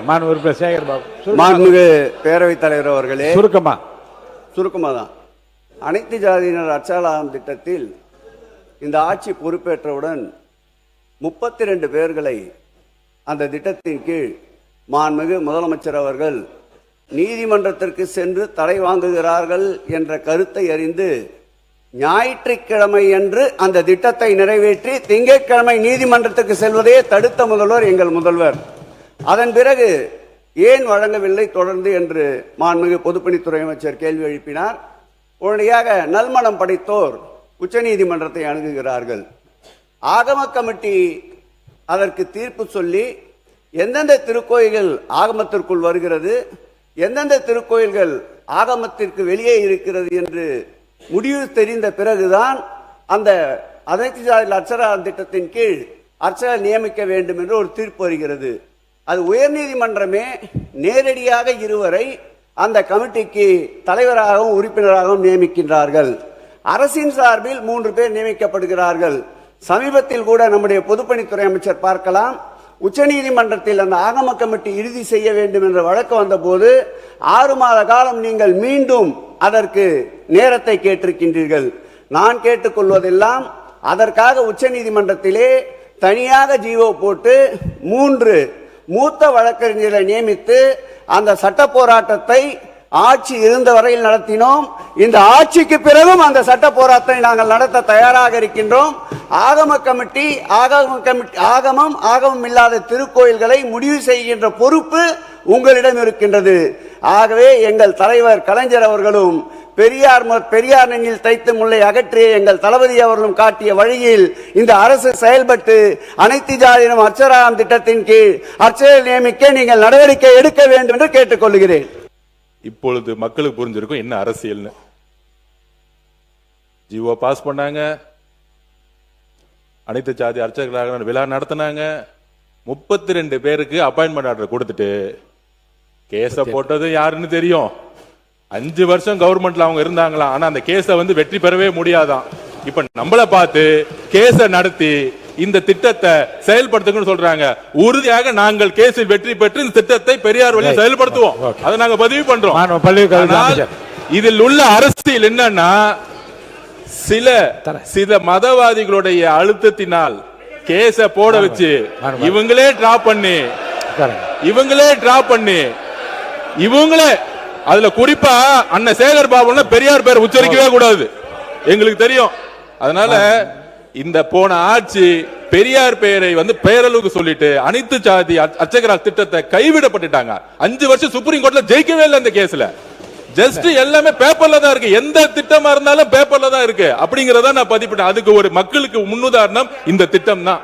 மாண்புமிகு சேகர் பாபு. மாண்புமிகு பேரவைத் தலைவர் அவர்களே, சுருக்கமாக தான். அனைத்து ஜாதியினர் அச்சகலாம் திட்டத்தில் இந்த ஆட்சி பொறுப்பேற்றவுடன் 32 பேர்களை அந்த திட்டத்தின் கீழ் மாண்புமிகு முதலமைச்சர் அவர்கள் நீதிமன்றத்திற்கு சென்று தடை வாங்குகிறார்கள் என்ற கருத்தை அறிந்து ஞாயிற்றுக்கிழமை அன்று அந்த திட்டத்தை நிறைவேற்றி திங்கட்கிழமை நீதிமன்றத்துக்கு செல்வதே தடுத்த முதல்வர் எங்கள் முதல்வர். அதன் பிறகு ஏன் வழங்கவில்லை தொடர்ந்து என்று மாண்புமிகு பொதுப்பணித்துறை அமைச்சர் கேள்வி எழுப்பினார். உடனடியாக நல்மனம் படைத்தோர் உச்சநீதிமன்றத்தை அணுகுகிறார்கள். ஆகம கமிட்டி அதற்கு தீர்ப்பு சொல்லி எந்தெந்த திருக்கோயில்கள் ஆகமத்திற்குள் வருகிறது, எந்தெந்த திருக்கோயில்கள் ஆகமத்திற்கு வெளியே இருக்கிறது என்று முடிவு தெரிந்த பிறகுதான் அந்த அனைத்து ஜாதி அர்ச்சகர் திட்டத்தின் கீழ் அர்ச்சகர் நியமிக்க வேண்டும் என்று ஒரு தீர்ப்பு வருகிறது. அது உயர்நீதிமன்றமே நேரடியாக இருவரை அந்த கமிட்டிக்கு தலைவராகவும் உறுப்பினராகவும் நியமிக்கின்றார்கள். அரசின் சார்பில் 3 பேர் நியமிக்கப்படுகிறார்கள். சமீபத்தில் கூட நம்முடைய பொதுப்பணித்துறை அமைச்சர் பார்க்கலாம், உச்சநீதிமன்றத்தில் அந்த ஆகம கமிட்டி இறுதி செய்ய வேண்டும் என்ற வழக்கு வந்த போது 6 மாத காலம் நீங்கள் மீண்டும் அதற்கு நேரத்தை கேட்டிருக்கின்றீர்கள். நான் கேட்டுக்கொள்வதெல்லாம் அதற்காக உச்சநீதிமன்றத்திலே தனியாக ஜீவோ போட்டு 3 மூத்த வழக்கறிஞர்களை நியமித்து அந்த சட்ட போராட்டத்தை ஆட்சி இருந்த வரையில் நடத்தினோம். இந்த ஆட்சிக்கு பிறகும் அந்த சட்ட போராட்டத்தை நாங்கள் நடத்த தயாராக இருக்கின்றோம். ஆகம கமிட்டி ஆகமம் இல்லாத திருக்கோயில்களை முடிவு செய்கின்ற பொறுப்பு உங்களிடம் இருக்கின்றது. ஆகவே எங்கள் தலைவர் கலைஞர் அவர்களும் பெரியார் நெஞ்சில் தைத்து முல்லை அகற்றிய எங்கள் தளபதி அவர்களும் காட்டிய வழியில் இந்த அரசு செயல்பட்டு அனைத்து ஜாதியினம் அர்ச்சகர் திட்டத்தின் கீழ் அர்ச்சகர் நியமிக்க நீங்கள் நடவடிக்கை எடுக்க வேண்டும் என்று கேட்டுக்கொள்கிறேன். இப்பொழுது மக்களுக்கு புரிஞ்சிருக்கும் என்ன அரசியல்னு. ஜிஓ பாஸ் பண்ணாங்க, அனைத்து ஜாதி அர்ச்சகர்களாக விழா நடத்தினாங்க, 32 பேருக்கு அப்பாயின்மெண்ட் ஆர்டர் கொடுத்துட்டு கேஸ போட்டது யாருன்னு தெரியும். 5 வருஷம் கவர்மெண்ட்ல அவங்க இருந்தாங்களா, ஆனா அந்த கேஸ வெற்றி பெறவே முடியாதான். இப்ப நம்மள பார்த்து கேஸ நடத்தி இந்த திட்டத்தை செயல்படுத்துங்கன்னு சொல்றாங்க. உறுதியாக நாங்கள் கேஸில் வெற்றி பெற்று இந்த திட்டத்தை பெரியார் வழியில் செயல்படுத்துவோம். அதை நாங்க பதிவு பண்றோம். இதில் உள்ள அரசியல் என்னன்னா, சில மதவாதிகளுடைய அழுத்தத்தினால் கேஸ போட வச்சு இவங்களே டிராப் பண்ணி இவங்களே அதுல குறிப்பா அண்ணன் சேகர் பாபு பெரியார் பேர் உச்சரிக்கவே கூடாது, எங்களுக்கு தெரியும். அதனால இந்த போன ஆட்சி பெரியார் பெயரை பெயரளவுக்கு சொல்லிட்டு அனைத்து ஜாதி அர்ச்சகர் திட்டத்தை கைவிடப்பட்டுட்டாங்க. 5 வருஷம் சுப்ரீம் கோர்ட்ல ஜெயிக்கவே இல்லை இந்த கேஸ்ல. ஜஸ்ட் எல்லாமே பேப்பர்ல தான் இருக்கு. எந்த திட்டமா இருந்தாலும் பேப்பர்ல தான் இருக்கு. அப்படிங்கறத நான் பதிப்பிட்டேன். அதுக்கு ஒரு மக்களுக்கு முன்னுதாரணம் இந்த திட்டம் தான்.